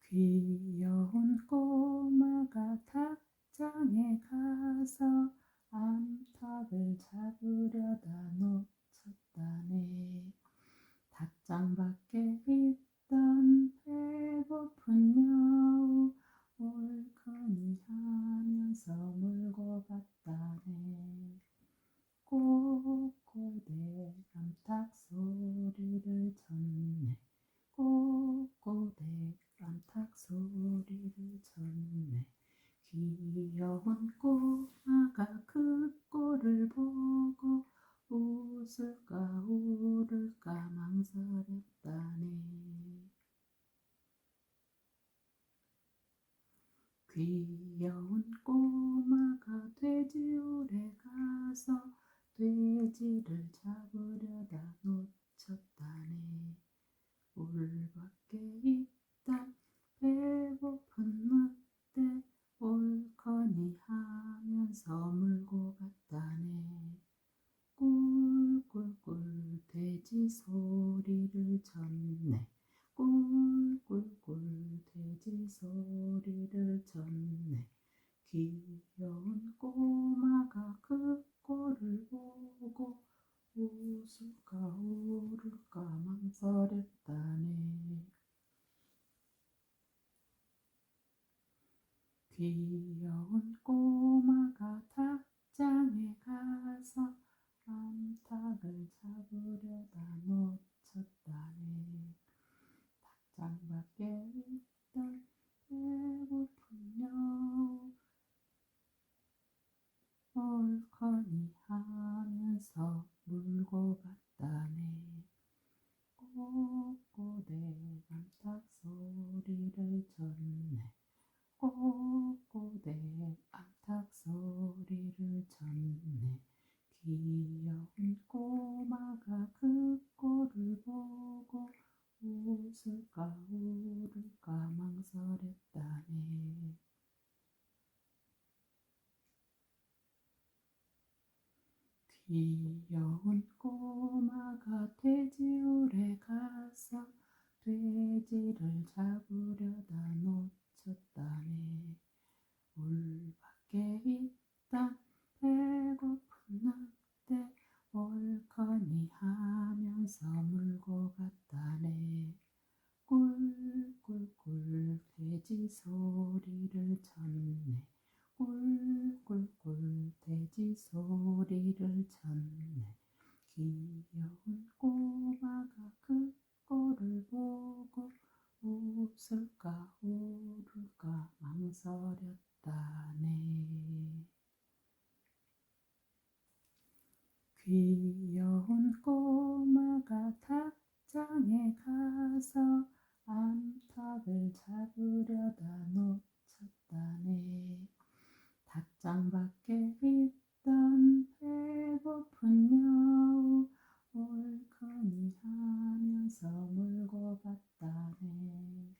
귀여운 꼬마가 닭장에 가서 암탉을 잡으려다 놓쳤다네. 닭장 밖에 있던 배고픈 여우 올커니 하면서 물고 갔다네. 꼬꼬대 암탉 소리를 쳤네. 꼬꼬대 암탉 소리를 쳤네. 귀여운 꼬마가 그 꼴을 보고 웃을까 울을까 망설였다네. 귀여운 꼬마가 돼지굴에 가서 돼지를 잡으려다 놓쳤다네. 울밖에 있다 배고픈 늑대 올커니 하면서 물고 갔다네. 꿀꿀꿀 돼지 소리를 쳤네. 꿀꿀꿀 돼지 소리를 쳤네. 귀여운 꼬마가 그 꼴을 보고 웃을까 울을까 망설였다네. 귀여운 꼬마가 닭장에 가서 암탉을 잡으려다 놓쳤다네. 닭장 밖에 있던 배고픈 여우 올커니 하면서 물고 갔다네. 꼬꼬대 암탉 소리를 쳤네. 꼬꼬대 암탉 소리를 쳤네. 귀여운 꼬마가 그 꼴을 보고 웃을까 울을까 망설였다네. 귀여운 꼬마가 돼지굴에 가서 돼지를 잡으려다 놓쳤다네. 울밖에 있던 배고픈 늑대 올커니 하면서 물고 갔다네. 꿀꿀꿀 돼지 소리를 쳤네. 꿀꿀꿀 돼지 소리를 쳤네. 귀여운 꼬마가 그 꼴을 보고 웃을까 울을까 망설였다네. 귀여운 꼬마가 닭장에 가서 암탉을 잡으려다 놓쳤다네. 닭장 밖에 있던 배고픈 여우 올커니 하면서 물고 갔다네.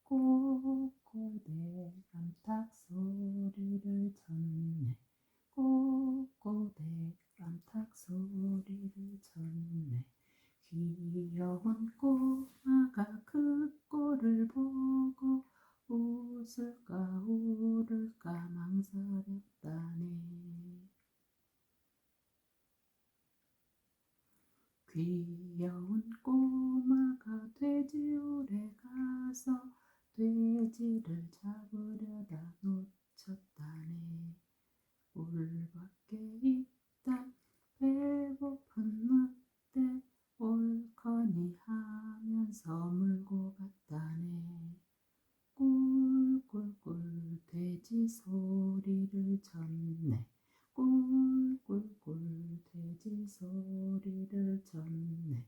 꼬꼬대 암탉 소리를 쳤네. 꼬꼬대 암탉 소리를 쳤네. 귀여운 꼬마가 그 꼴을 보고 웃을까 울을까 망설였다네. 귀여운 꼬마가 돼지굴에 가서 돼지를 잡으려다 놓쳤다네. 울밖에 있던 배고픈 늑대 올커니 하면서 물고 갔다네. 꿀꿀꿀 돼지 소리를 쳤네. 꿀꿀꿀 돼지 소리를 쳤네.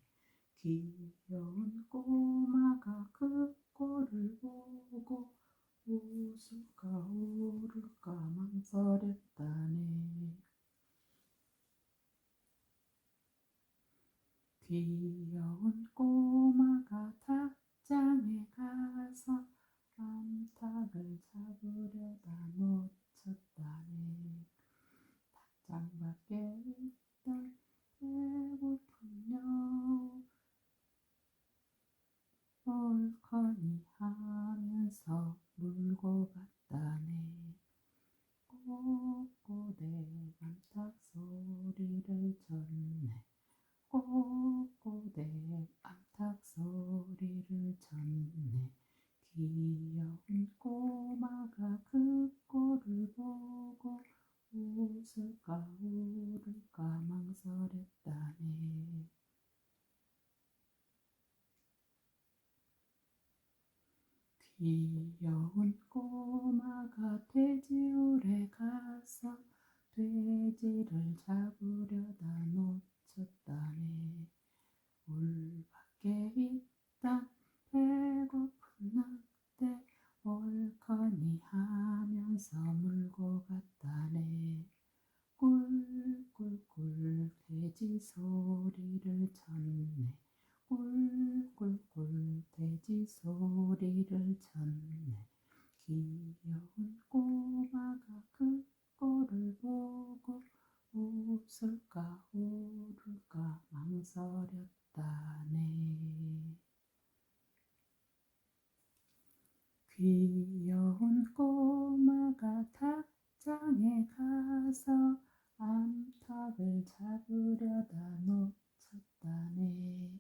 귀여운 꼬마가 그 꼴을 보고 웃을까 울을까 망설였다네. 귀여운 꼬마가 닭장에 가서 암탉을 잡으려다 놓쳤다네. 닭장 밖에 있던 배고픈 여우 올커니 하면 귀여운 꼬마가 그 꼴을 보고 웃을까 울을까 망설였다네. 귀여운 꼬마가 돼지울에 가서 돼지를 잡으려다 놓쳤다네. 울 밖에 있던 배고픈 늑대 얼커니 하면서 물고 갔다네. 꿀꿀꿀 돼지 소리를 쳤네. 꿀꿀꿀 돼지 소리를 쳤네. 귀여운 꼬마가 그 꼴을 보고 웃을까 울을까 망설였다네. 귀여운 꼬마가 닭장에 가서 암탉을 잡으려다 놓쳤다네.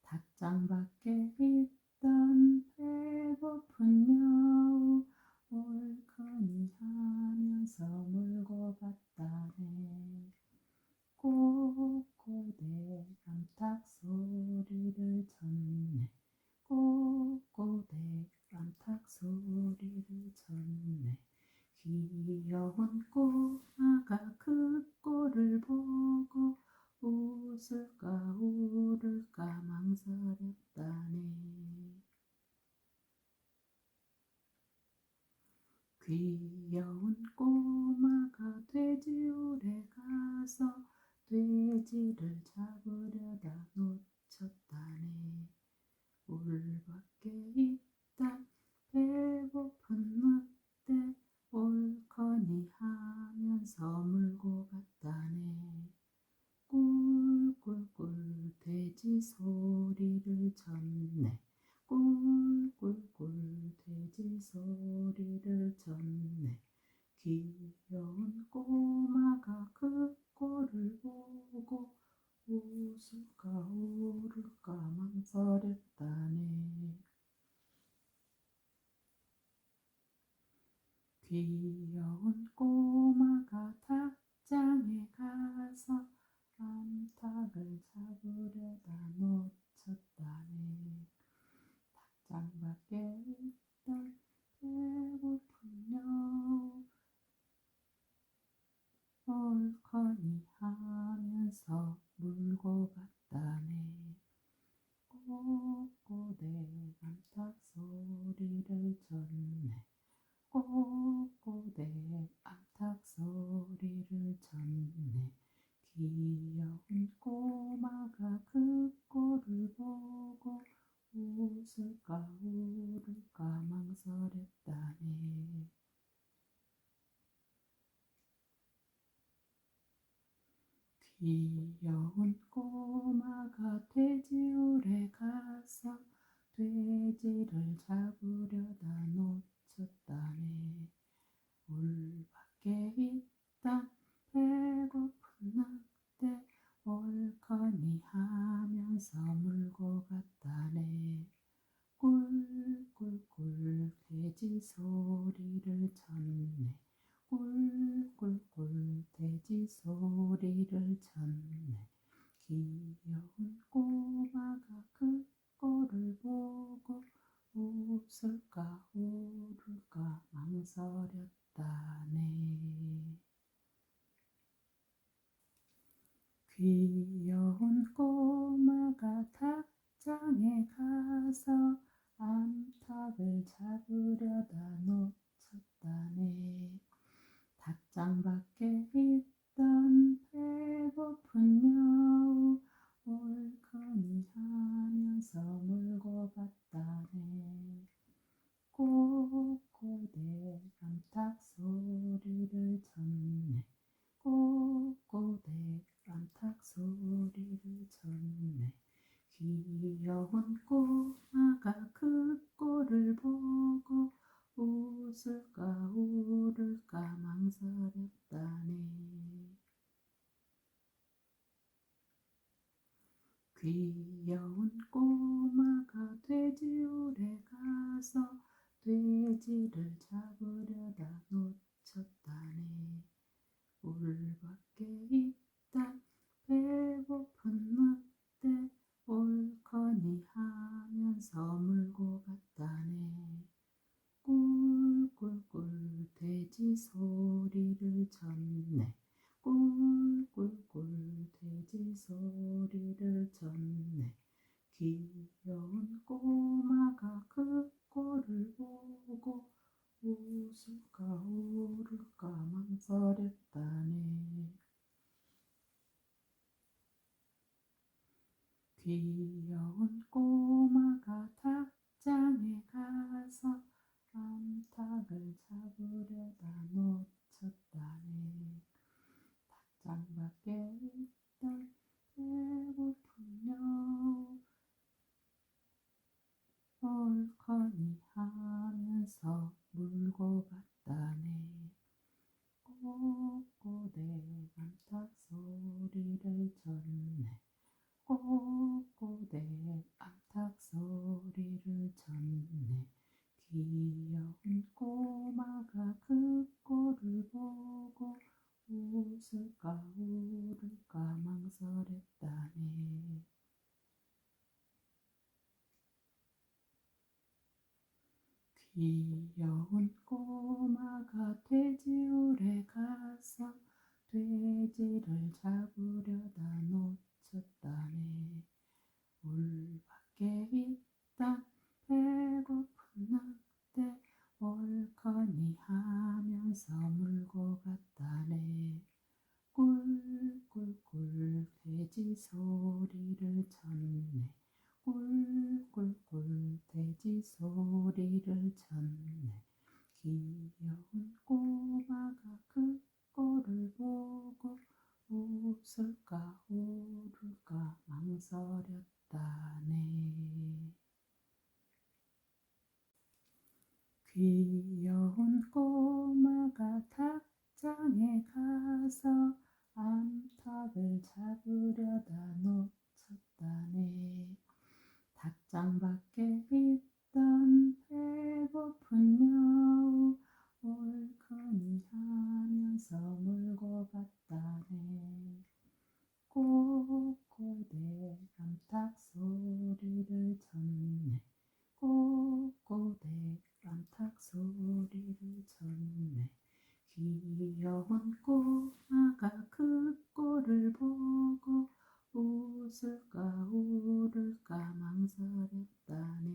닭장 밖에 있던 배고픈 여우 올커니 하면서 물고 갔다네. 꼬꼬대 암탉 소리를 쳤네. 꼬꼬대 암탉 소리를 쳤네. 귀여운 꼬마가 그 꼴을 보고 웃을까 울을까 망설였다네. 귀여운 꼬마가 돼지울에 가서 돼지를 잡으려다 놓쳤다네. 울 밖에 있던 배고픈 늑대 올커니 하면서 물고 갔다네. 꿀꿀꿀 돼지 소리를 쳤네. 꿀꿀꿀 돼지 소리를 쳤네. 귀여운 꼬마가 그 꼴을 보고 웃을까 울을까 망설였다네. 귀여운 꼬마가 닭장에 가서 암탉을 잡으려다 놓쳤다네. 닭장 밖에 있던 배고픈 여우 올커니 하면서 물고 갔다네. 꼬꼬대 암탉 소리를 쳤네. 꼬꼬대 암탉 소리를 쳤네. 귀여운 꼬마가 그 꼴을 보고 웃을까 울을까 망설였다네. 귀여운 꼬마가 돼지울에 가서 돼지를 잡으려다 놓쳤다네. 울 밖에 있던 배고픈 늑대 얼커니 하면서 물고 갔다네. 꿀꿀꿀 돼지 소리를 쳤네. 꿀꿀꿀 돼지 소리를 쳤네. 귀여운 꼬마가 그 꼴을 보고 웃을까 울을까 망설였다네. 귀여운 꼬마가 닭장에 가서 암탉을 잡으려다 놓쳤다네. 닭장 밖에 있던 배고픈 여우 올커니 하면서 물고 갔다네. 꼬꼬대 암탉 소리를 쳤네. 꼬꼬대 암탉 소리를 쳤네. 귀여운 꼬마가 그 꼴을 보고 웃을까 울을까 망설였다네. 물고 갔다네. 꿀꿀꿀 돼지 소리를 쳤네. 꿀꿀꿀 돼지 소리를 쳤네. 귀여운 꼬마가 그 꼴을 보고 웃을까 울을까 망설였다네. 귀여운 꼬마가 닭장에 가서 암탉을 잡으려다 놓쳤다네. 닭장 밖에 있던 배고픈 여우 얼커니 하면서 물고 갔다네. 꼬꼬대 암탉 소리를 쳤네. 꼬꼬대 암탉 소리를 쳤네. 귀여운 꼬마가 그 꼴을 보고 웃을까 울을까 망설였다네. 귀여운 꼬마가 돼지울에 가서 돼지를 잡으려다 놓쳤다네. 울 밖에 있던 배고픈 늑대 얼커니 하면서 물고 갔다네. 꿀꿀꿀 돼지 소리를 쳤네. 꿀꿀꿀 돼지 소리를 쳤네. 귀여운 꼬마가 그 꼴을 보고 웃을까 울을까 망설였다네. 귀여운 꼬마가 닭장에 가서 암탉을 잡으려다 놓쳤다네. 닭장 밖에 있던 배고픈 여우 얼커니 하면서 물고 갔다네. 꼬꼬대 암탉 소리를 쳤네. 꼬꼬대 암탉 소리를 쳤네. 귀여운 꼬마가 그 꼴을 보고 웃을까 울을까 망설였다네.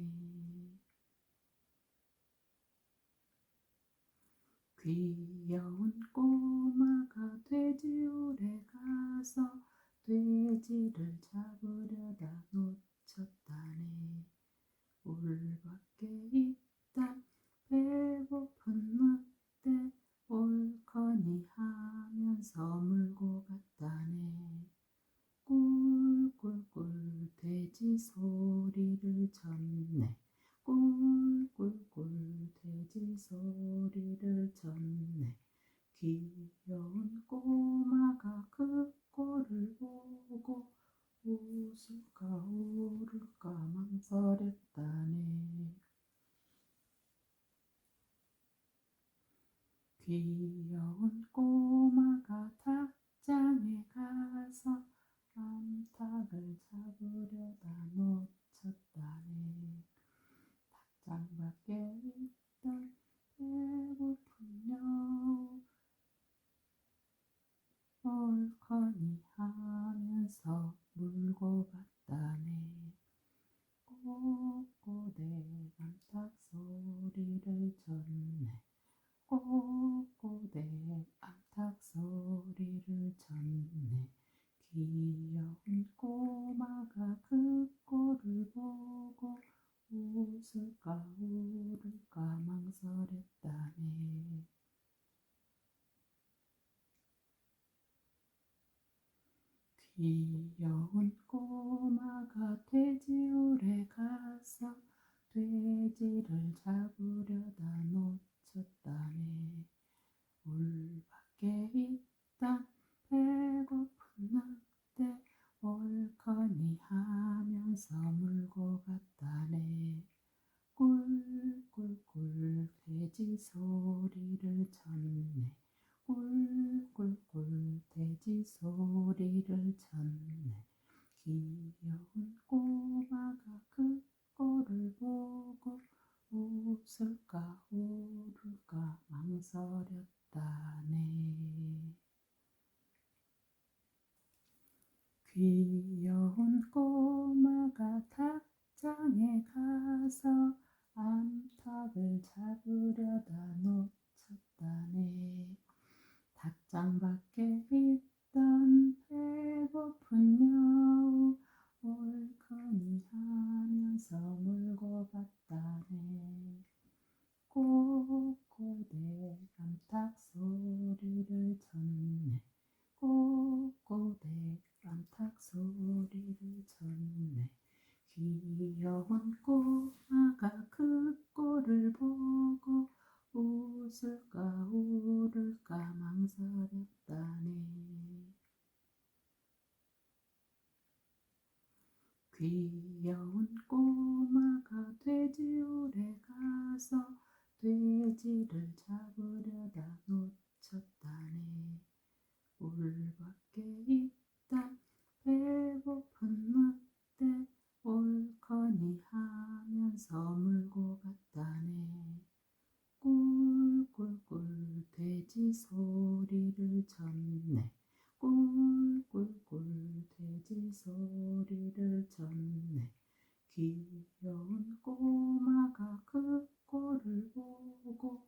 귀여운 꼬마가 돼지울에 가서 돼지를 잡으려다 놓쳤다네. 울 밖에 있던 배고픈 늑대 얼커니 하면서 물고 갔다네. 꿀꿀꿀 돼지 소리를 쳤네. 꿀꿀꿀 돼지 소리를 쳤네. 귀여운 꼬마가 그 꼴을 보고 웃을까 울을까 망설였다네. 귀여운 꼬마가 닭장에 가서 암탉을 잡으려다 놓쳤다네. 닭장 밖에 있던 배고픈 여우 얼커니 하면서 물고 갔다네. 꼬꼬대 암탉 소리를 쳤네. 꼬꼬대 암탉 소리를 쳤네. 귀여운 꼬마가 그 꼴을 보고 웃을까 울을까 망설였다네. 귀여운 꼬마가 돼지울에 가서 돼지를 잡으려다 놓쳤다네. 울 밖에 있던 배고픈 늑대 얼커니 하면서 물고 갔다네. 꿀꿀꿀 돼지 소리를 쳤네. 꿀꿀꿀 돼지 소리를 쳤네. 귀여운 꼬마가 그 꼴을 보고 웃을까 울을까 망설였다네. 귀여운 꼬마가 닭장에 가서 암탉을 잡으려다 놓쳤다네. 닭장 밖에 있던 배고픈 여우 올커니 하면서 물고 갔다네. 꼬꼬대 암탉 소리를 쳤네. 꼬꼬대 암탉 소리를 쳤네. 귀여운 꼬마가 그 꼴을 보고 웃을까 울을까 망설였다네. 귀여운 꼬마가 돼지굴에 가서 돼지를 잡으려다 놓쳤다네. 울밖에 있던 배고픈 늑대 올커니 하면서 물고 갔다네. 꿀꿀꿀 돼지 소리를 쳤네. 꿀꿀꿀 돼지 소리를 쳤네. 귀여운 꼬마가 그 꼴을 보고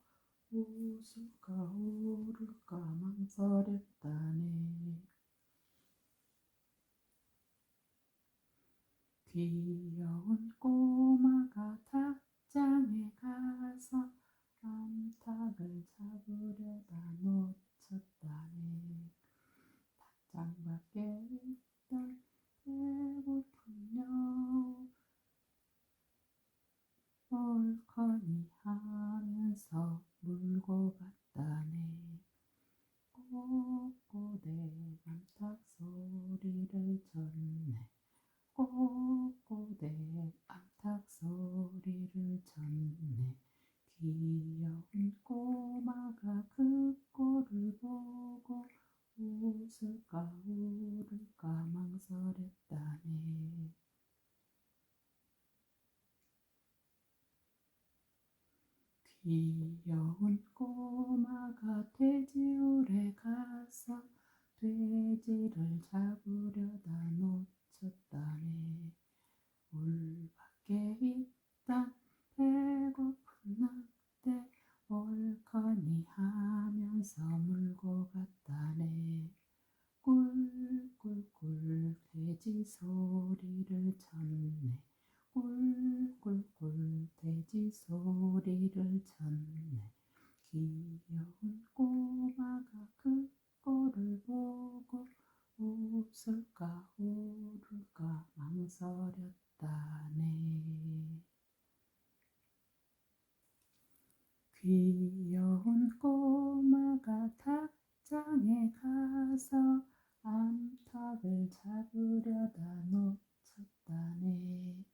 웃을까 울을까 망설였다네. 귀여운 꼬마가 닭장에 가서 암탉을 잡으려다 놓쳤다네. 닭장 밖에 있던 배고픈 여우 올커니 하면서 물고 갔다네. 꼬꼬대 암탉 소리를 쳤네. 꼬꼬대 암탉 소리를 쳤네. 귀여운 꼬마가 그 꼴을 보고 웃을까 울을까 망설였다네. 귀여운 꼬마가 돼지굴에 가서 돼지를 잡으려다 놓쳤다네. 울 밖에 있던 배고픈 늑대 올커니 하면서 물고 갔다네. 꿀꿀꿀 돼지 소리를 쳤네. 꿀꿀꿀 돼지 소리를 쳤네. 귀여운 꼬마가 그 꼴을 보고 웃을까 울을까 망설였다네. 귀여운 꼬마가 닭장에 가서 암탉을 잡으려다 놓쳤다네.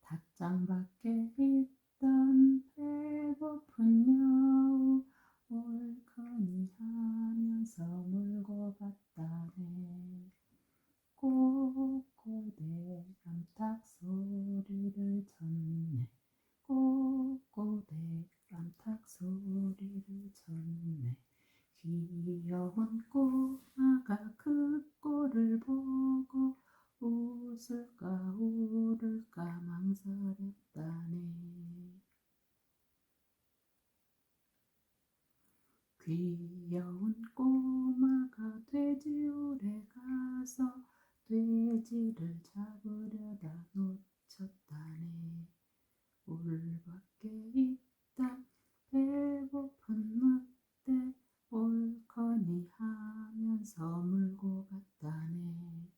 닭장 밖에 있던 배고픈 여우 올커니 하면서 물고 갔다네. 꼬꼬대 암탉 소리를 쳤네. 꼬꼬대 암탉 소리를 쳤네. 귀여운 꼬마가 그 꼴을 보고 웃을까 울을까 망설였다네. 귀여운 꼬마가 돼지굴에 가서 돼지를 잡으려다 놓쳤다네. 울 밖에 있던 배고픈 늑대 올커니 하면서 물고 갔다네.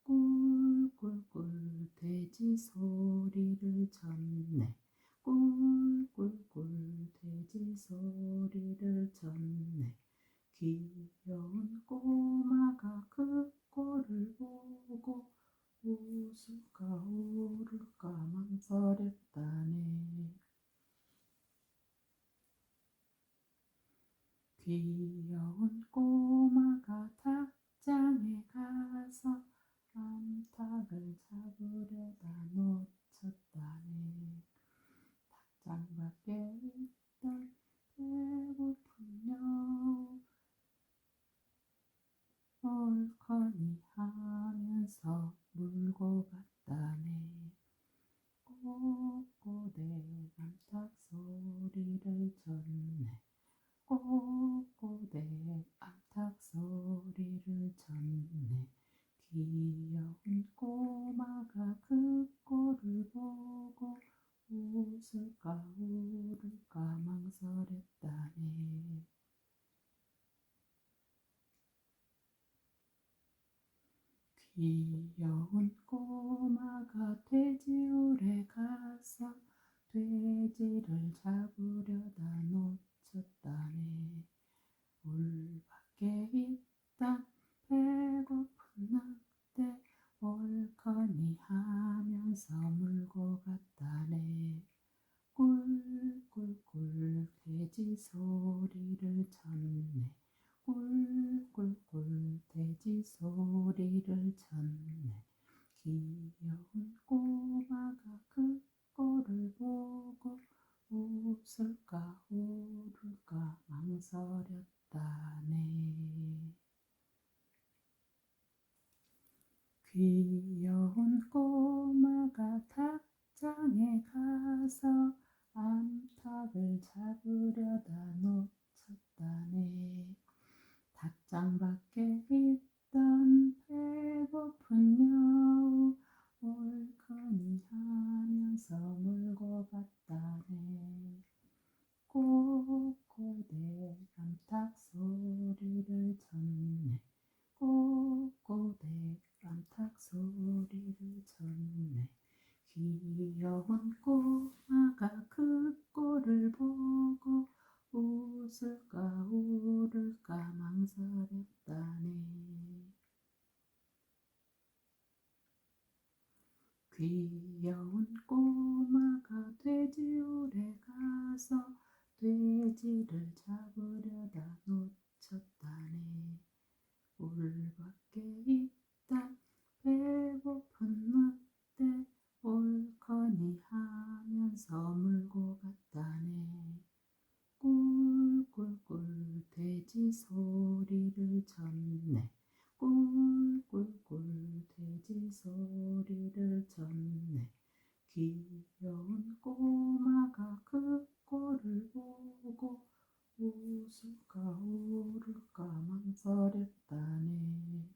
꿀꿀꿀 돼지 소리를 쳤네. 꿀꿀꿀 돼지 소리를 쳤네. 귀여운 꼬마가 그 꼴을 보고 웃을까 울을까 망설였다네. 귀여운 꼬마가 닭장에 가서 암탉을 잡으려다 놓쳤다네. 닭장 밖에 있던 배고픈 여우 옳거니 하면서 물고 갔다네. 꼬꼬대 암탉 소리를 쳤네. 꼬꼬대 암탉 소리를 쳤네. 귀여운 꼬마가 그 꼴을 보고 웃을까 울을까 망설였다네. 귀여운 꼬마가 돼지울에 가서 돼지를 잡으려다 놓쳤다네. 울 밖에 있던 배고픈 늑대 옳거니 하면서 물고 갔다네. 꿀꿀꿀 돼지 소리를 쳤네. 꿀꿀꿀 돼지 소리를 쳤네. 귀여운 꼬마가 그 꼴을 보고 웃을까 울을까 망설였다네. 귀여운 꼬마가 닭장에 가서 암탉을 잡으려다 놓쳤다네. 닭장 밖에 있던 배고픈 여우 옳거니 하면서 물고 갔다네. 꼬꼬대 암탉 소리를 쳤네. 꼬꼬대 암탉 소리를 쳤네. 귀여운 꼬마가 그 꼴을 보고 웃을까 울을까 망설였다네. 귀여운 꼬마가 돼지울에 가서 돼지를 잡으려다 놓쳤다네. 울 밖에 있던 배고픈 늑대 옳거니 하면서 물고 갔다네. 꿀꿀꿀 돼지 소리를 쳤네. 꿀꿀꿀 돼지 소리를 쳤네. 귀여운 꼬마가 그 꼴을 보고 웃을까 울을까 망설였다네.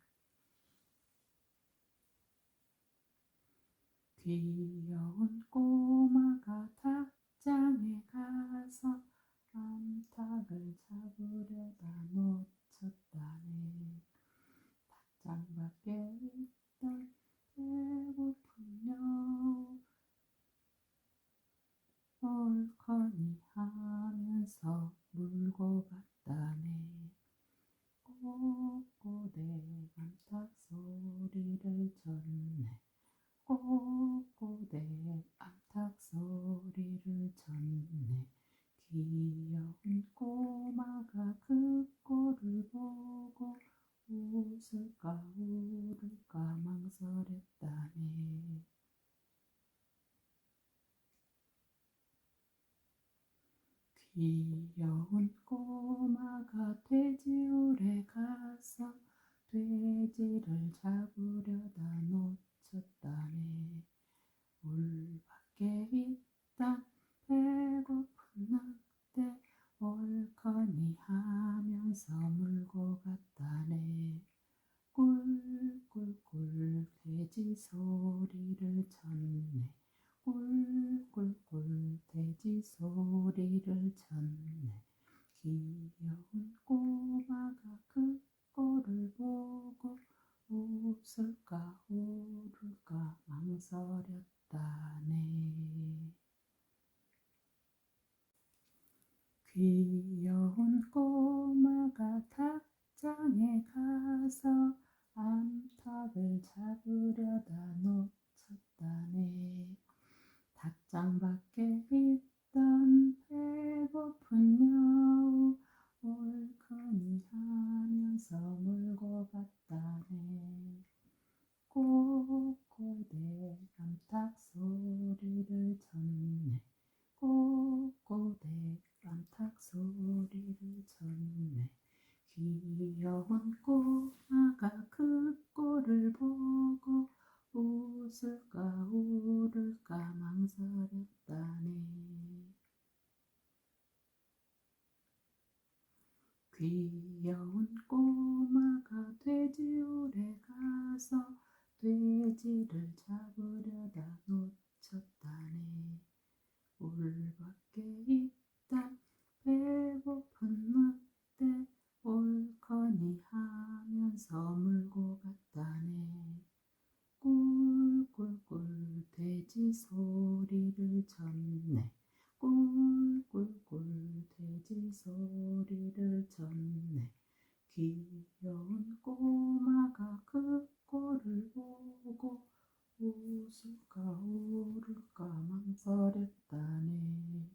귀여운 꼬마가 닭장에 가서 암탉을 잡으려다 놓쳤다네. 닭장 밖에 있던 배고픈 여우 옳거니 하면서 물고 갔다네. 꼬꼬대 암탉 소리를 쳤네. 꼬꼬대 암탉 소리를 쳤네. 귀여운 꼬마가 그 꼴을 보고 웃을까 울을까 망설였다네. 귀여운 꼬마가 돼지울에 가서 돼지를 잡으려다 놓쳤다네. 울 밖에 있던 배고픈 늑대 옳거니 하면서 물고 갔다네. 꿀꿀꿀 돼지 소리를 쳤네. 꿀꿀꿀 돼지 소리를 쳤네. 귀여운 꼬마가 그 꼴을 보고 웃을까 울을까 망설였다네. 귀여운 꼬마가 닭장에 가서 암탉을 잡으려다 놓쳤다네. 닭장 밖에 있던 배고픈 여우 옳거니 하면서 물고 갔다네. 꼬꼬대 암탉 소리를 쳤네. 졌네. 귀여운 꼬마가 그 꼴을 보고 웃을까 울을까 망설였다네. 귀여운 꼬마가 돼지울에 가서 돼지를 잡으려다 놓쳤다네. 울밖에 있다 배고픈 늑대 옳거니 하면서 물고 갔다네. 꿀꿀꿀 돼지 소리를 졌네. 꿀꿀꿀 돼지 소리를 졌네. 귀여운 꼬마가 그 꼴을 보고 웃을까 울을까 망설였다네.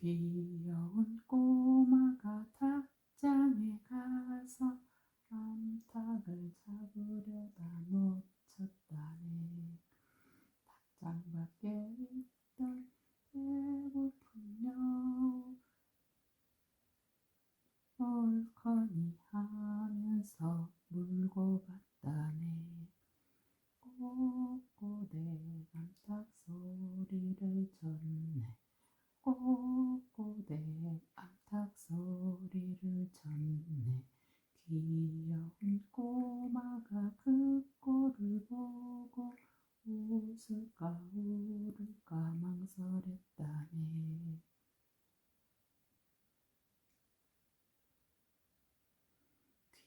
귀여운 꼬마가 닭장에 가서 암탉을 잡으려다 놓쳤다네. 닭장 밖에 있던 배고픈 여우 옳거니 하면서 물고 갔다네. 꼬꼬대 암탉 소리를 졌네. 꼬꼬대 암탉 소리를 졌네. 귀여운 꼬마가 그 꼴을 보고 웃을까 울을까 망설였다네.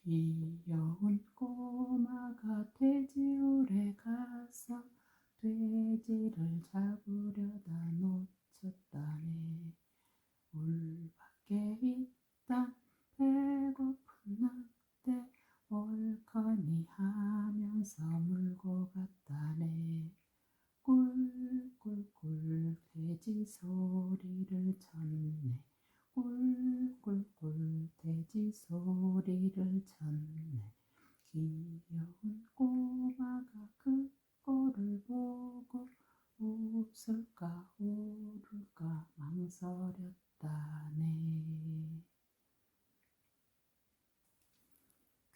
귀여운 꼬마가 돼지울에 가서 돼지를 잡으려다 놓쳤다네. 울밖에 있다 배고픈 늑대 옳거니 하면서 물고 갔다네. 꿀꿀꿀 돼지 소리를 졌네. 꿀꿀꿀 돼지 소리를 졌네. 귀여운 꼬마가 그 꼴을 보고 웃을까 울을까 망설였다네.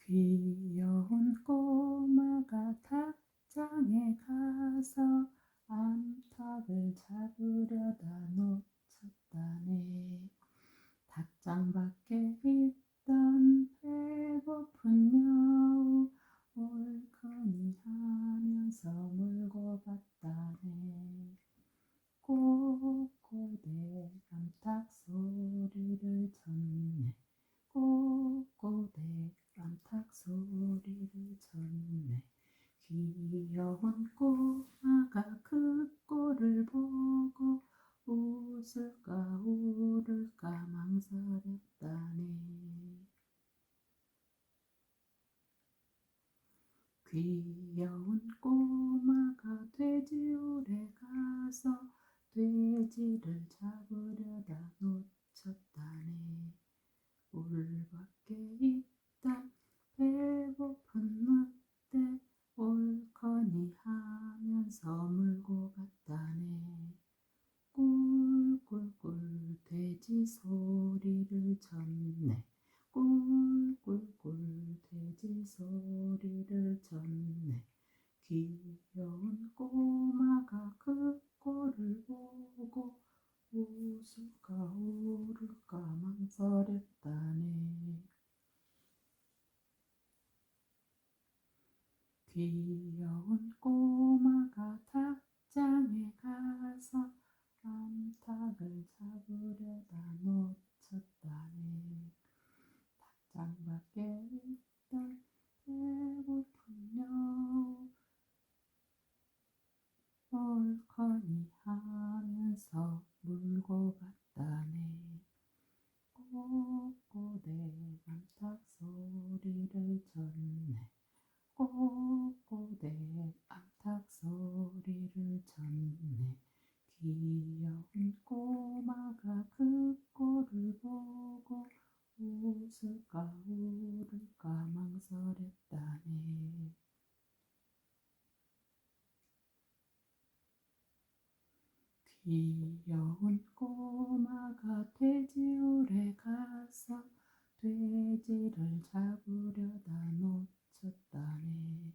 귀여운 꼬마가 닭장에 가서 암탉을 잡으려다 놓쳤다네. 닭장 밖에 있던 배고픈 여우 옳거니 하면서 물고 갔다네. 꼬꼬대 암탉 소리를 졌네. 꼬꼬대 암탉 소리를 졌네. 귀여운 꼬마가 그 꼴을 보고 웃을까 울을까 망설였다네. 귀여운 꼬마가 돼지울에 가서 돼지를 잡으려다 놓쳤다네. 울밖에 있다 배고픈 늑대 옳거니 하면서 물고 갔다네. 꿀꿀꿀 돼지 소리를 졌네. 꿀꿀꿀 돼지 소리를 졌네. 귀여운 꼬마가 그 꼴을 보고 웃을까 울을까 망설였다네. 귀여운 꼬마가 닭장에 가서 암탉을 잡으려다 놓쳤다네. 닭장 밖에 있던 배고픈 여우 옳거니 하면서 물고 갔다네. 꼬꼬대 암탉 소리를 졌네. 꼬꼬대 암탉 소리를 졌네. 귀여운 꼬마가 그 꼴을 보고 웃을까 울을까 망설였다네. 귀여운 꼬마가 돼지울에 가서 돼지를 잡으려다 놓쳤다네.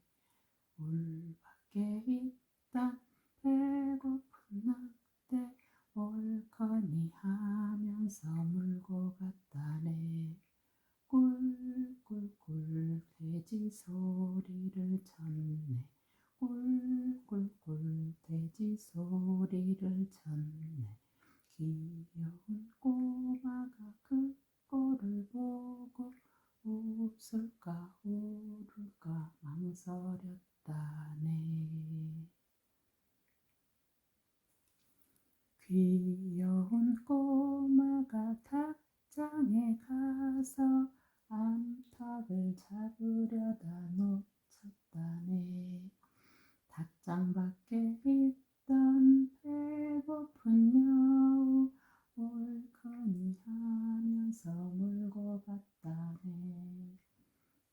울 밖에 있던 배고픈 늑대 올커니 하면서 물고 갔다네. 꿀꿀꿀 돼지 소리를 쳤네. 꿀꿀꿀 돼지 소리를 쳤네. 귀여운 꼬마가 그 꼴을 보고 웃을까 울을까 망설였다네. 귀여운 꼬마가 닭장에 가서 암탉을 잡으려다 놓쳤다네. 닭장 밖에 있던 배고픈 여우 올커니 하면서 물고 갔다네.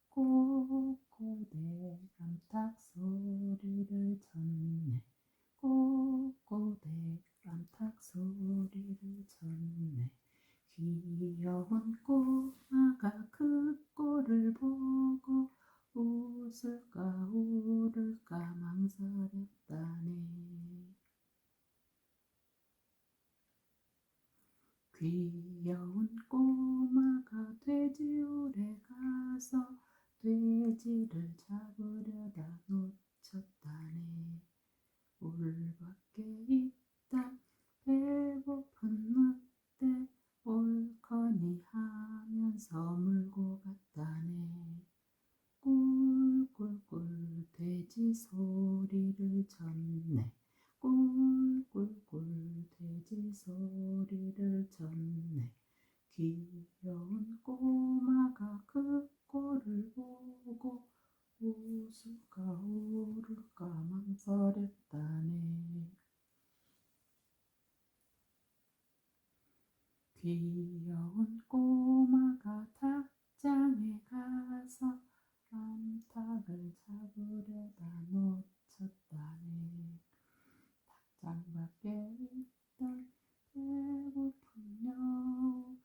꼬꼬대 암탉 소리를 쳤네. 꼬꼬대 암탉 소리를 쳤네. 귀여운 꼬마가 그 꼴을 보고 웃을까 울을까 망설였다네. 귀여운 꼬마가 돼지울에 가서 돼지를 잡으려다 놓쳤다네. 울 밖에 있던 배고픈 늑대 올커니 하면서 물고 갔다네. 꿀꿀꿀 돼지 소리를 쳤네. 꿀꿀꿀 돼지 소리를 쳤네. 귀여운 꼬마가 그 꼴을 보고 웃을까 울을까 망설였다네. 귀여운 꼬마가 닭장에 가서 암탉을 잡으려다 놓쳤다네. 닭장 밖에 있던 배고픈 여우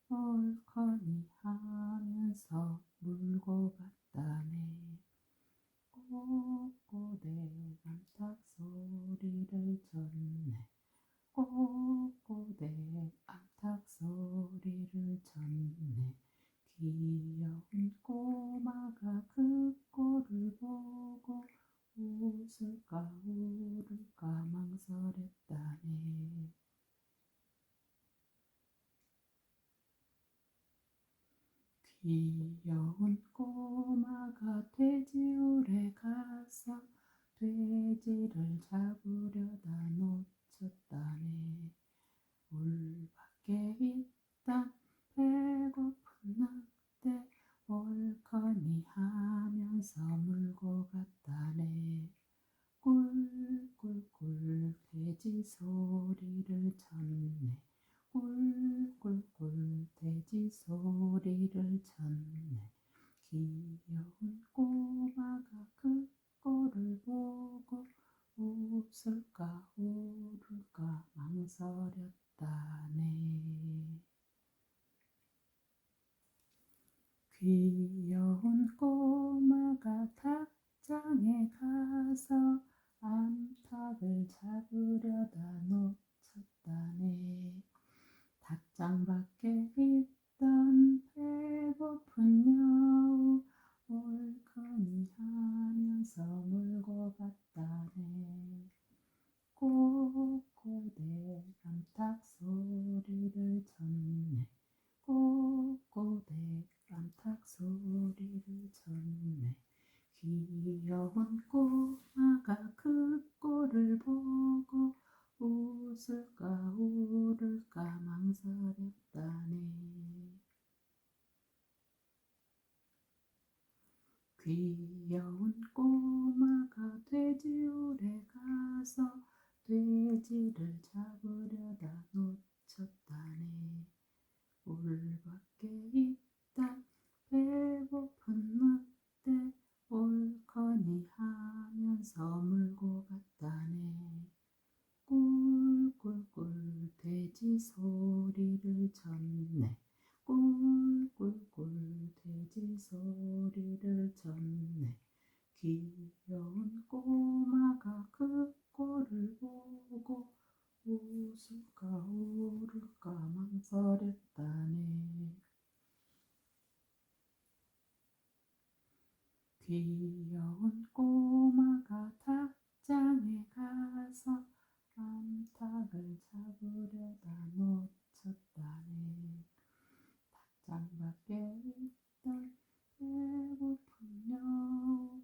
올커니 하면서 물고 갔다네. 꼬꼬대 암탉 소리를 쳤네. 꼬꼬대 암탉 소리를 쳤네. 귀여운 꼬마가 그 꼴을 보고 웃을까 울을까 망설였다네. 귀여운 꼬마가 돼지울에 가서 돼지를 잡으려다 놓쳤다네. 울 밖에 있던 배고픈 늑대 올커니 하면서 물고 갔다네. 꿀꿀꿀 돼지 소리를 쳤네. 꿀꿀꿀 돼지 소리를 쳤네. 귀여운 꼬마가 그 꼴을 보고 웃을까 울을까 망설였다네. 귀여운 꼬마가 닭장에 가서 암탉을 잡으려다 놓쳤다네. 닭장 밖에 있던 배고픈 여우 올커니 하면서 물고 갔다네. 꼬꼬대 암탉 소리를 쳤네. 꼬꼬대 암탉 소리를 쳤네. 귀여운 꼬마가 그 꼴을 보고 웃을까 울을까 망설였다네. 귀여운 꼬마가 돼지울에 가서 돼지를 잡으려다 놓쳤다네. 울 밖에 있던 배고픈 늑대 올커니 하면서 물고 갔다네. 닭장에 가서 암탉을 잡으려다 놓쳤다네. 닭장 밖에 있던 배고픈 여우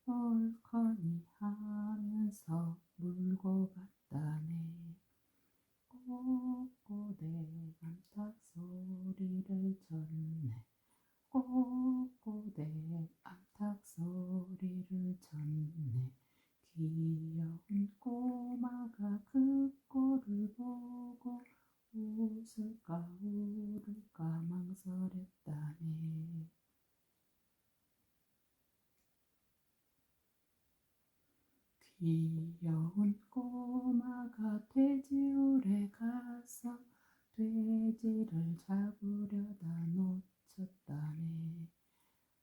옳거니 하면서 물고 갔다네. 꼬꼬대 암탉 소리를 쳤네. 꼬꼬대 암탉 소리를 쳤네. 귀여운 꼬마가 그 꼴을 보고 웃을까 울을까 망설였다네. 귀여운 꼬마가 돼지울에 가서 돼지를 잡으려다 놓쳤다네.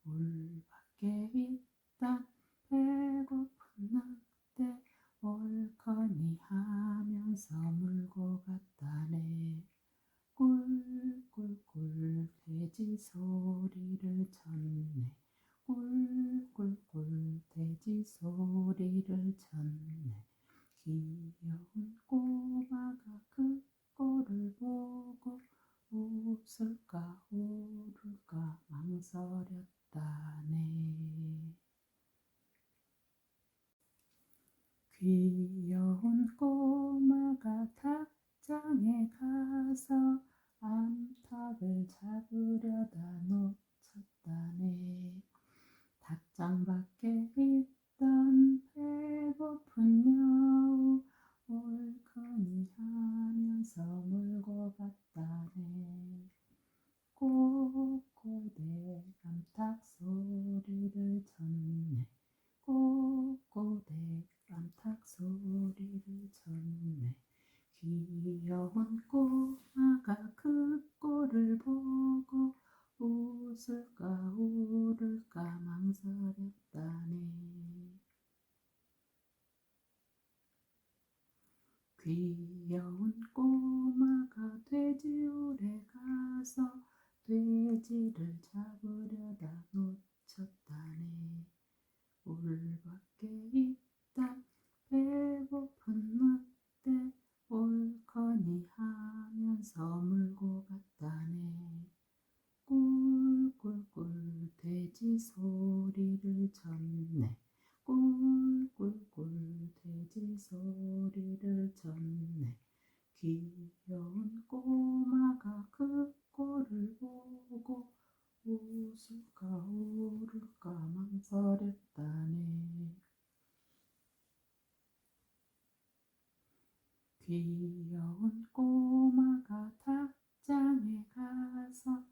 울 밖에 있던 배고픈 늑대 옳거니 하면서 물고 갔다네. 꿀꿀꿀 돼지 소리를 쳤네. 꿀꿀꿀 돼지 소리를 쳤네. 귀여운 꼬마가 그 꼴을 보고 웃을까 울을까 망설였다네. 귀여운 꼬마가 닭장에 가서 암탉을 잡으려다 놓쳤다네. 닭장 밖에 있던 배고픈 여우 옳거니 하면서 물고 갔다네. 꼬꼬대 암탉 소리를 쳤네. 꼬꼬대 암탉 소리를 쳤네. 귀여운 꼬마가 그 꼴을 보고 웃을까 울을까 망설였다네. 귀여운 꼬마가 돼지울에 가서 돼지를 잡으려다 놓쳤다네. 울 밖에 있던 배고픈 늑대 옳거니 하면서 물고 갔다네. 꿀꿀꿀 돼지 소리를 쳤네. 꿀꿀꿀 돼지 소리를 쳤네. 귀여운 꼬마가 그 꼴을 보고 웃을까 울을까 망설였다네. 귀여운 꼬마가 닭장에 가서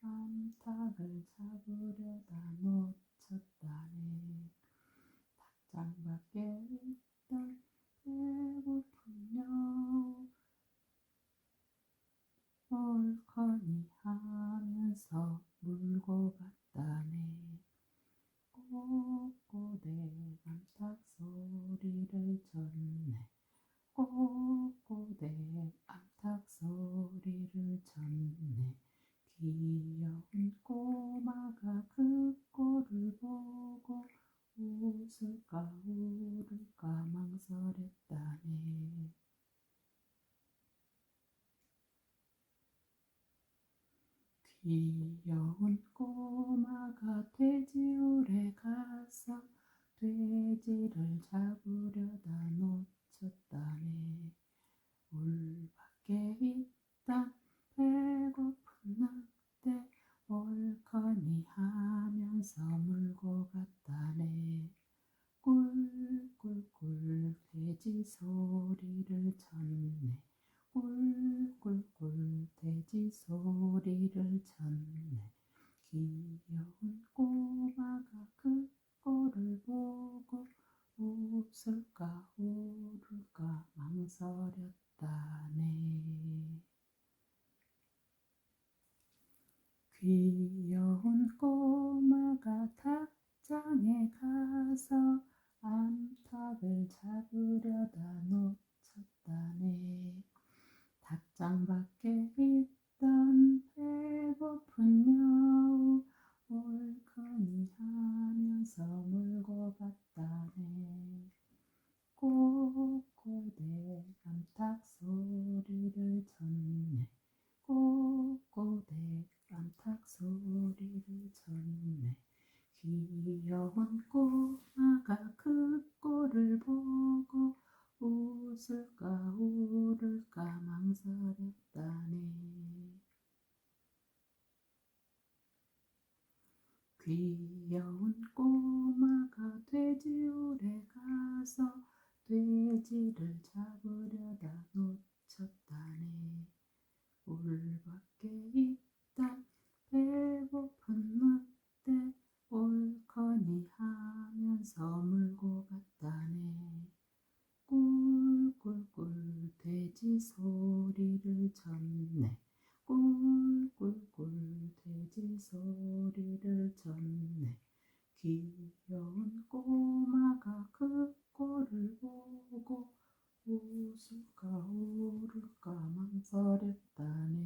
암탉을 잡으려다 놓쳤다네. 닭장 밖에 있던 배고픈 여우 옳거니 하면서 물고 갔다네. 꼬꼬대 암탉 소리를 쳤네. 꼬꼬대 암탉 소리를 쳤네. 귀여운 꼬마가 그 꼴을 보고 웃을까 울을까 망설였다네. 귀여운 꼬마가 돼지울에 가서 돼지를 잡으려다 놓쳤다네. 울 밖에 있던 배고픈 늑대 옳거니 하면서 물고 갔다네. 꿀꿀꿀 돼지 소리를 쳤네. 꿀꿀꿀 돼지 소리를 쳤네. 귀여운 꼬마가 그 꼴을 보고 웃을까 울을까 망설였다네. 귀여운 꼬마가 닭장에 가서 암탉을 잡으려다 놓쳤다네. 닭장 밖에 있던 배고픈 여우 옳거니 하면서 물고 갔다네. 돼지를 잡으려다 놓쳤다네. 울밖에 있다 배고픈 늑대 옳거니 하면서 물고 갔다네. 꿀꿀꿀 돼지 소리를 쳤네. 꿀꿀꿀 돼지 소리를 쳤네. 귀여운 꼬마가 그 꼴을 보고 웃을까 울을까 망설였다네.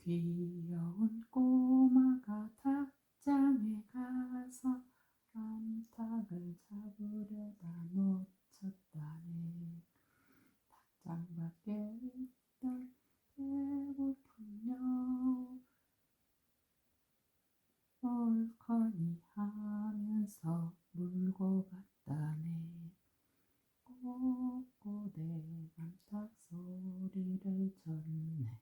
귀여운 꼬마가 닭장에 가서 암탉을 잡으려다 놓쳤다네. 닭장 밖에 있던 배고픈 여우 옳거니 하면서 물고 갔다네. 꼬꼬대 암탉 소리를 쳤네.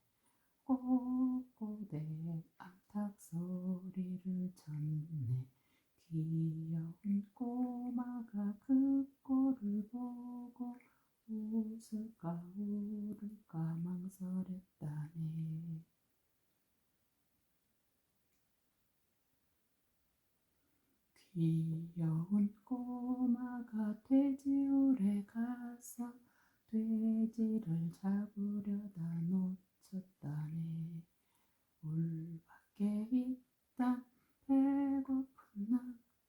꼬꼬대 암탉 소리를 쳤네. 귀여운 꼬마가 그 꼴을 보고 웃을까 울을까 망설였다네. 귀여운 꼬마가 돼지울에 가서 돼지를 잡으려다 놓쳤다네. 울 밖에 있던 배고픈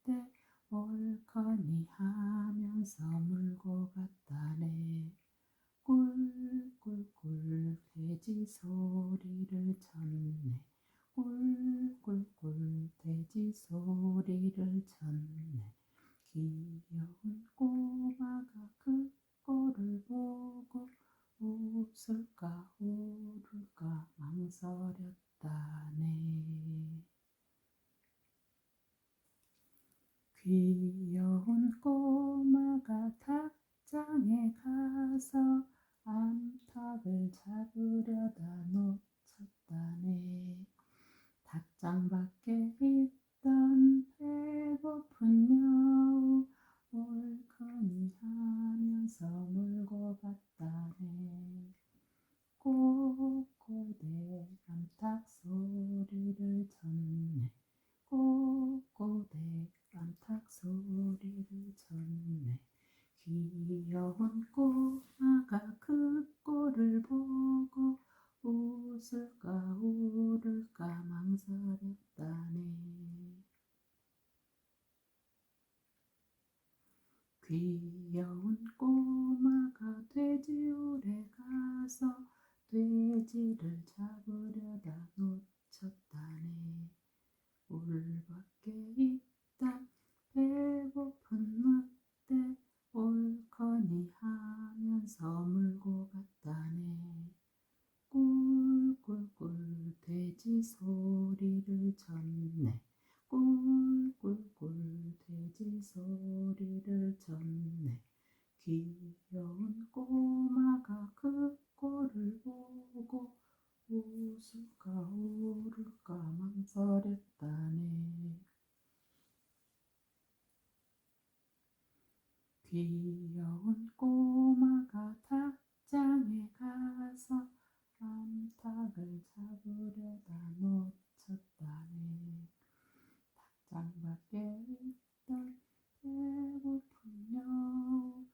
늑대 옳거니 하면서 물고 갔다네. 꿀꿀꿀 돼지 소리를 쳤네. 꿀꿀꿀 돼지 소리를 쳤네. 귀여운 꼬마가 그 꼴을 보고 웃을까 울을까 망설였다네. 귀여운 꼬마가 닭장에 가서 암탉을 잡으려다 놓쳤다네. 닭장 밖에 있던 배고픈 여우 옳거니 하면서 물고 갔다네. 꼬꼬대 암탉 소리를 쳤네. 꼬꼬대 암탉 소리를 쳤네. 귀여운 꼬마가 그 꼴을 보고 웃을까 울을까 망설였다네. 귀여운 꼬마가 돼지울에 가서 돼지를 잡으려다 놓쳤다네. 울 밖에 있던 배고픈 늑대 옳거니 하면서 물고 갔다네. 꿀꿀꿀 돼지 소리를 쳤네. 꿀꿀꿀 돼지 소리를 쳤네. 귀여운 꼬마가 그 꼴을 보고 웃을까 울을까 망설였다네. 귀여운 꼬마가 닭장에 가서 암탉을 잡으려다 놓쳤다네. 닭장 밖에 있던 배고픈 여우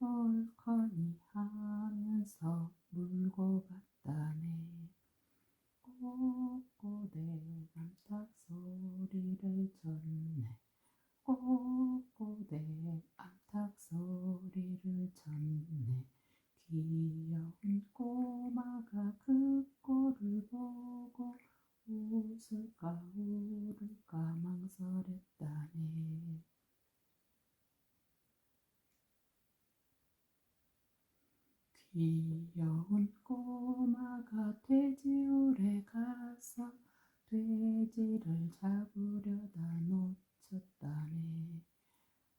옳거니 하면서 물고 갔다네. 꼬꼬대 암탉 소리를 쳤네. 꼬꼬대 암탉 소리를 쳤네. 귀여운 꼬마가 그 꼴을 보고 웃을까 울을까 망설였다네. 귀여운 꼬마가 돼지울에 가서 돼지를 잡으려다 놓쳤다네.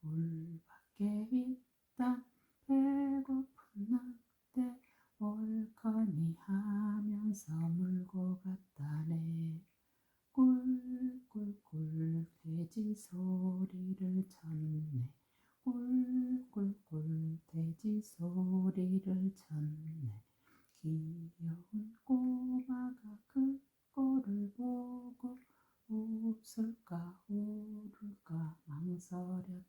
울 밖에 있던 배고픈 늑대 옳거니 하면서 물고 갔다네. 꿀꿀꿀 돼지 돼지 소리를 쳤네. 꿀꿀꿀 돼지 소리를 쳤네. 귀여운 꼬마가 그 꼴을 보고 웃을까 울을까 망설였다네.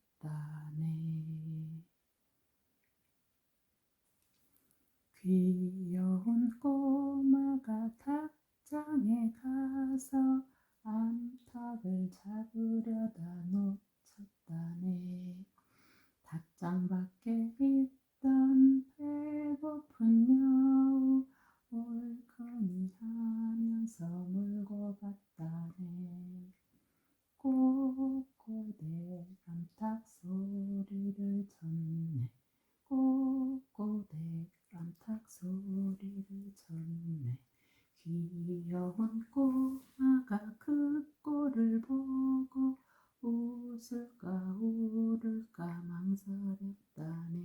귀여운 꼬마가 닭장에 가서 암탉을 잡으려다 놓쳤다네. 닭장 밖에 있던 배고픈 여우 올거니 하면서 물고 갔다네. 꼬꼬대 암탉 소리를 쳤네. 꼬꼬대 암탉 소리를 쳤네. 귀여운 꼬마가 그 꼴을 보고 웃을까 울을까 망설였다네.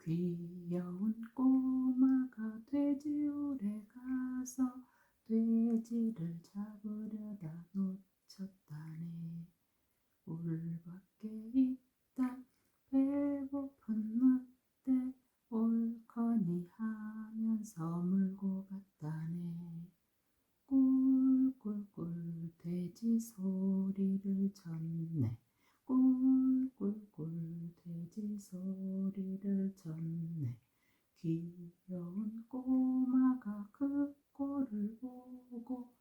귀여운 꼬마가 돼지굴에 가서 돼지를 잡으려다 놓쳤다네. 울밖에 있다 배고픈 늑대 올거니 하면서 물고 갔다네. 꿀꿀꿀 돼지 소리를 쳤네. 꿀꿀꿀 돼지 소리를 쳤네. 귀여운 꼬마가 그 꼴을 보고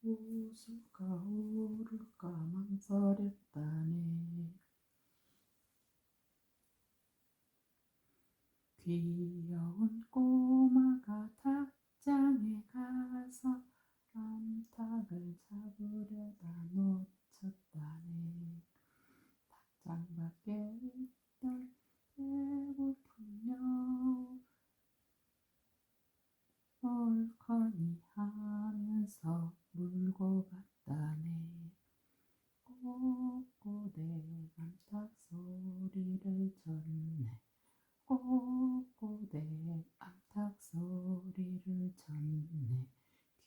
웃을까 울을까 망설였다네. 귀여운 꼬마가 닭장에 가서 암탉을 잡으려다 놓쳤다네. 닭장 밖에 있던 배고픈 여우 올거니 하면서 물고 갔다네. 꼬꼬대 암탉 소리를 쳤네. 꼬꼬대 암탉 소리를 쳤네.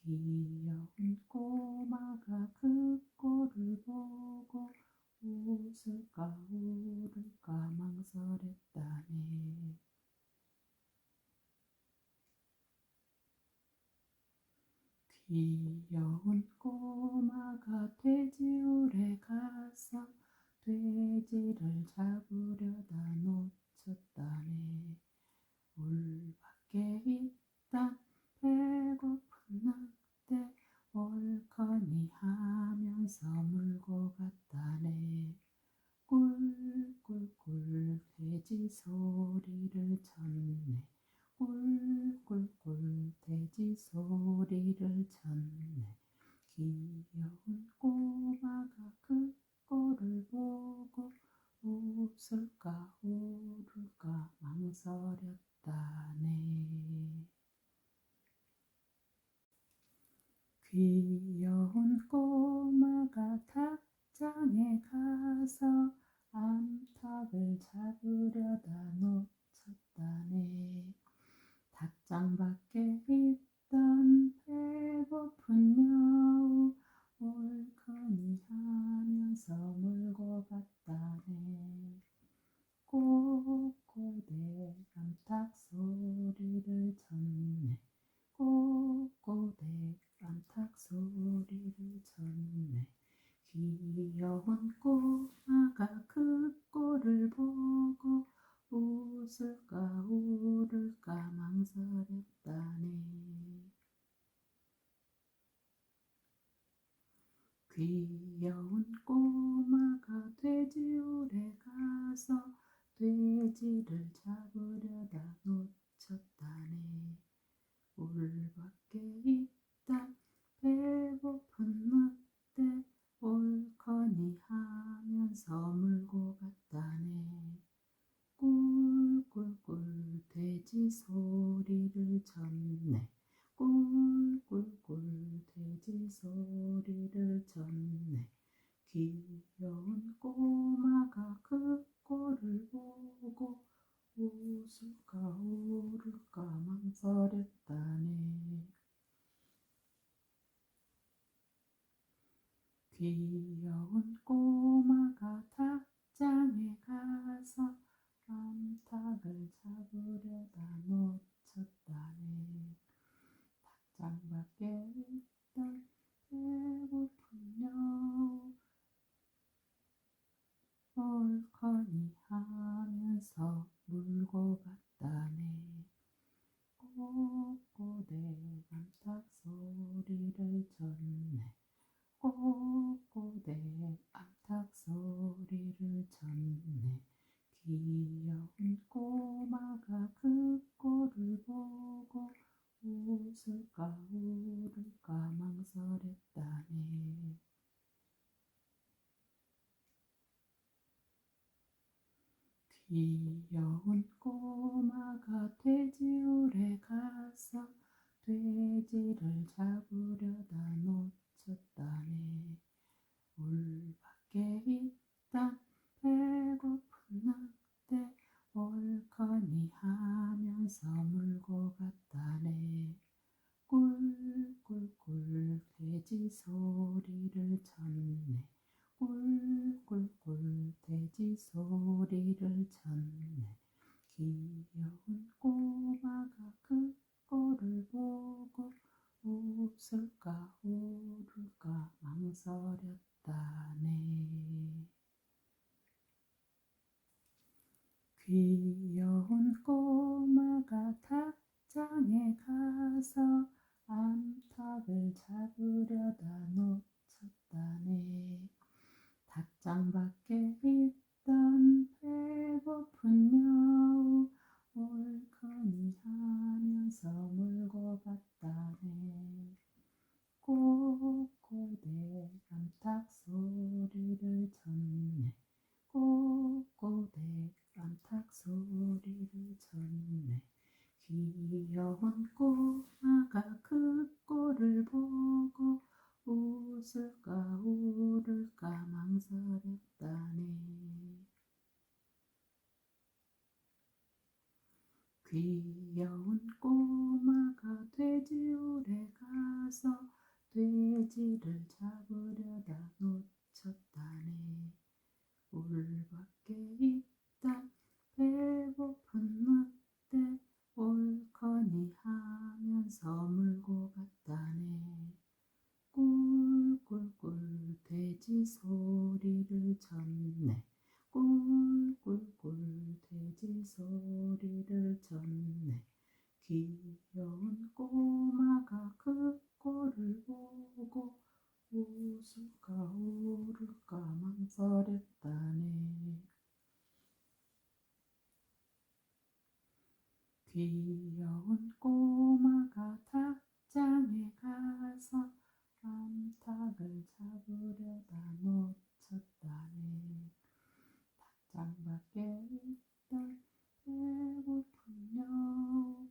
귀여운 꼬마가 그 꼴을 보고 웃을까 울을까 망설였다네. 귀여운 꼬마가 돼지굴에 가서 돼지를 잡으려다 놓쳤다네. 울밖에 있던 배고픈 늑대 올거니 하면서 물고 갔다네. 꿀꿀꿀 돼지 소리를 쳤네. 꿀꿀꿀 돼지 소리를 쳤네. 귀여운 꼬마가 그 꼴을 보고 웃을까 울을까 망설였다네. 귀여운 꼬마가 닭장에 가서 암탉을 잡으려다 놓쳤다네. 닭장 밖에 있던 배고픈 여우 올거니 하면서 물고 갔다네. 꼬꼬대 암탉 소리를 쳤네. 꼬꼬대 암탉 소리를 쳤네. 귀여운 꼬마가 그 꼴을 보고 웃을까 울을까 망설였다네. 귀여운 꼬마가 돼지굴에 가서 돼지를 잡으려다 놓쳤다네. 울밖에 있다 배고픈 늑대 올거니 하면서 물고 갔다네. 꿀꿀꿀 돼지 소리를 쳤네. 꿀꿀꿀 돼지 소리를 쳤네. 귀여운 꼬마가 그 꼴을 보고 웃을까 울을까 망설였다네. 귀여운 꼬마가 닭장에 가서 암탉을 잡으려다 놓쳤다네. 닭장 밖에 있던 배고픈 여우 옳거니 하면서 물고 갔다네. 꼬꼬대 암탉 소리를 쳤네. 꼬꼬대 암탉 소리를 쳤네. 귀여운 꼬마가 그 꼴을 보고 웃을까 울을까 망설였다네. 귀여운 꼬마가 돼지울에 가서 돼지를 잡으려다 놓쳤다네. 울 밖에 있던 배고픈 늑대 옳거니 하면서 물고 갔다네. 꿀꿀꿀 돼지 소리를 쳤네. 꿀꿀꿀 돼지 소리를 쳤네. 귀여운 꼬마가 그 꼴을 보고 웃을까 울을까 망설였다네. 귀여운 꼬마가 닭장에 가서 암탉을 잡으려다 놓쳤다네. 닭장 밖에 있던 배고픈 여우 옳거니 하면서 물고 갔다네. 꼬꼬대 암탉 소리를 쳤네. 꼬꼬대 암탉 소리를 쳤네. 귀여운 꼬마가 그 꼴을 보고 웃을까 울을까 망설였다네. 귀여운 꼬마가 돼지울에 가서 돼지를 잡으려다 놓쳤다네. 울 밖에 있던 배고픈 늑대 옳거니 하면서 물고 갔다네. 꿀꿀꿀 돼지 소리를 쳤네. 꿀꿀꿀 돼지 소리를 쳤네. 귀여운 꼬마가 그 꼴을 보고 웃을까 울을까 망설였다네. 귀여운 꼬마가 닭장에 가서 암탉을 잡으려다 놓쳤다네. 닭장 밖에 있던 배고픈 여우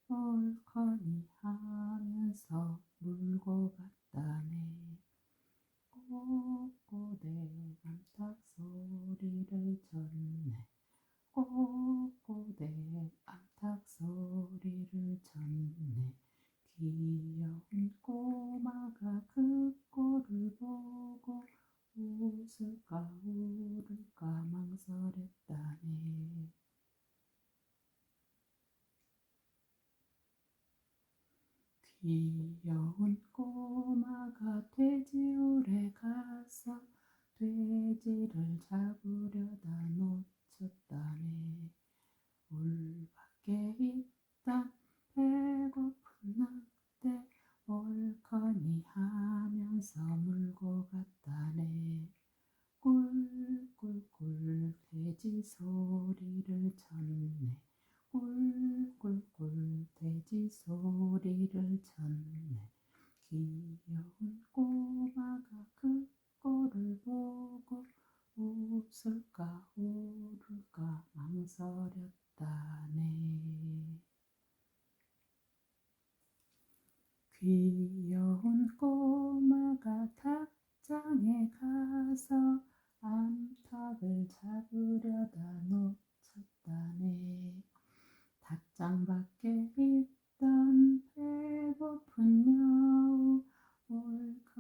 옳거니 하면서 물고 갔다네. 꼬꼬대 암탉 소리를 쳤네. 꼬꼬대 암탉 소리를 쳤네. 귀여운 꼬마가 그 꼴을 보고 웃을까 울을까 망설였다네. 귀여운 꼬마가 돼지울에 가서 돼지를 잡으려다 놓쳤다네. 울 밖에 있던 배고픈 늑대 옳거니 하면서 물고 갔다네. 꿀꿀꿀 돼지 소리를 쳤네. 꿀꿀꿀 돼지 소리를 쳤네. 귀여운 꼬마가 그 꼴을 보고 웃을까 울을까 망설였다네. 귀여운 꼬마가 닭장에 가서 암탉을 잡으려다 놓쳤다네. 닭장 밖에 있던 배고픈 여우 옳거니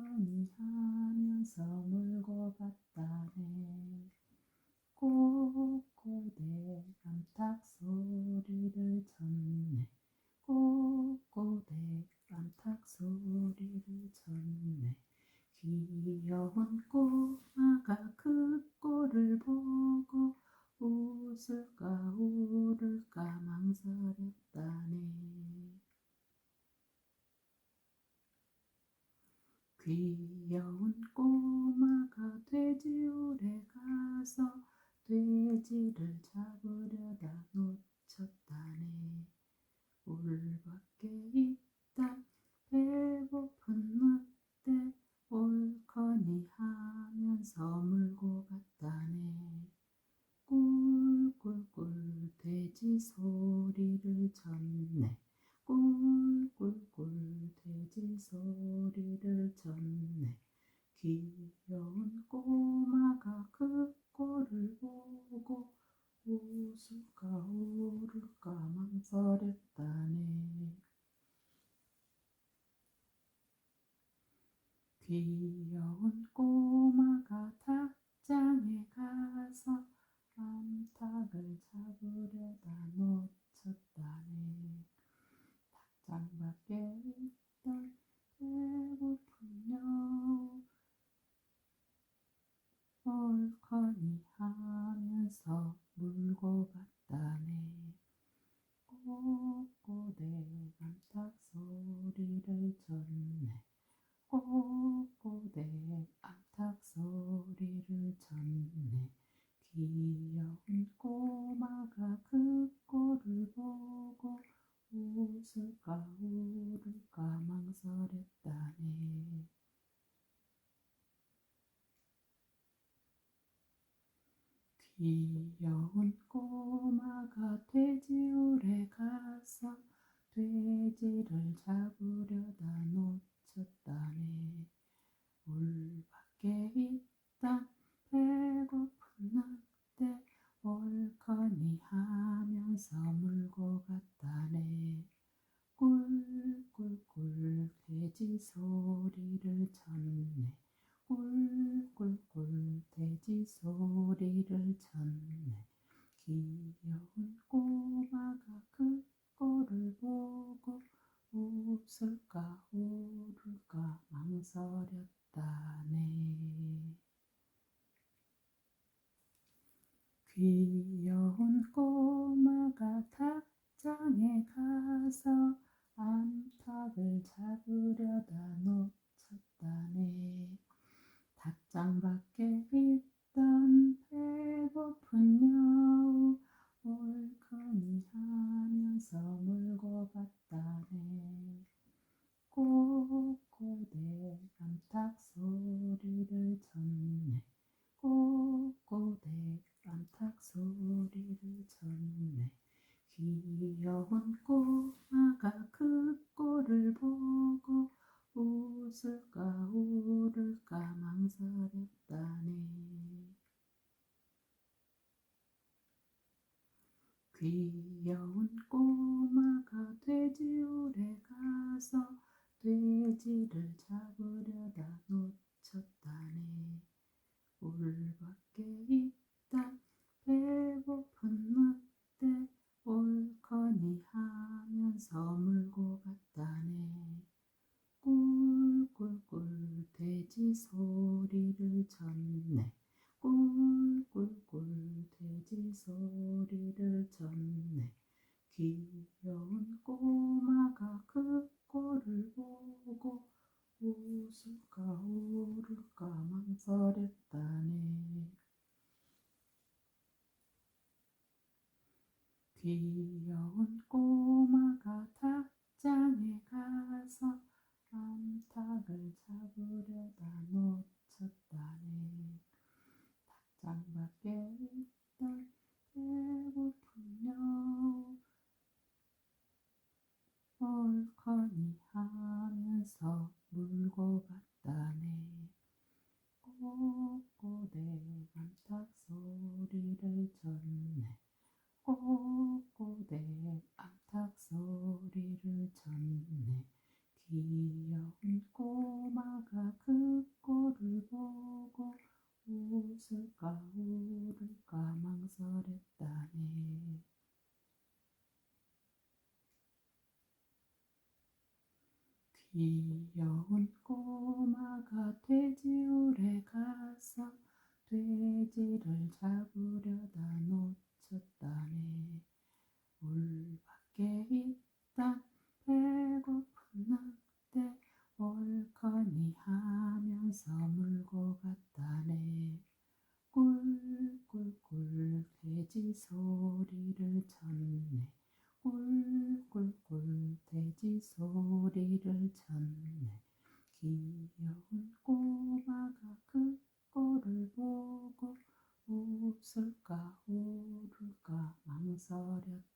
귀여운 꼬마가 돼지울에 가서 돼지를 잡으려다 놓쳤다네. 울밖에 있다 배고픈 늑대 옳거니 하면서 물고 갔다네. 꿀꿀꿀 돼지 소리를 쳤네. 꿀꿀꿀 돼지 소리를 쳤네. 귀여운 꼬마가 그 꼴을 보고 웃을까 울을까 망설였다네. 귀여운 꼬마가 닭장에 가서 암탉을 잡으려다 놓쳤다네. 닭장 밖에 있던 배고픈 여우 옳거니 하면서 물고 갔다네. 꼬꼬대 암탉 소리를 쳤네. 꼬꼬대 암탉 소리를 쳤네. 귀여운 꼬마가 그 꼴을 보고 웃을까 울을까 망설였다네. 귀여운 꼬마가 돼지울에 가서 돼지를 잡으려다 놓쳤다네. 울밖에 있다 배고픈 늑대 옳거니 하면서 물고 갔다네. 꿀꿀꿀 돼지 소리를 쳤네. 꿀꿀꿀 돼지 소리를 쳤네. 귀여운 꼬마가 그 꼴을 보고 웃을까 울을까 망설였다네. 귀여운 꼬마가 닭장에 가서 암탉을 잡으려다 놓쳤다네. 닭장 밖에 있던 배고픈 여우 옳거니 하면서 물고 갔다네. 꼬꼬대 암탉 소리를 쳤네. 꼬꼬대 암탉 소리를 쳤네. 귀여운 꼬마가 그 꼴을 보고 웃을까 울을까 망설였다네. 귀여운 꼬마가 돼지울에 가서 돼지를 잡으려다 놓쳤다네. 울밖에 있다 배고픈 늑대 옳거니 하면서 물고 갔다네. 꿀꿀꿀 돼지 소리를 쳤네. 꿀꿀꿀 돼지 소리를 쳤네. 귀여운 꼬마가 그 꼴을 보고 웃을까 울을까 망설였다네. 귀여운 꼬마가 닭장에 가서 암탉을 잡으려다 놓쳤다네. 닭장 밖에 있던 배고픈 여우 옳거니 하면서 물고 갔다네. 꼬꼬대 암탉 소리를 쳤네. 꼬꼬대 암탉 소리를 쳤네. 귀여운 꼬마가 그 꼴을 보고 웃을까 울을까 망설였다네. 귀여운 꼬마가 돼지울에 가서 돼지를 잡으려다 놓쳤다네. 울밖에 있다 배고픈 늑대 옳거니 소리를 쳤네. 꿀꿀꿀 돼지 소리를 쳤네. 귀여운 꼬마가 그 꼴을 보고 웃을까 울을까 망설였다네.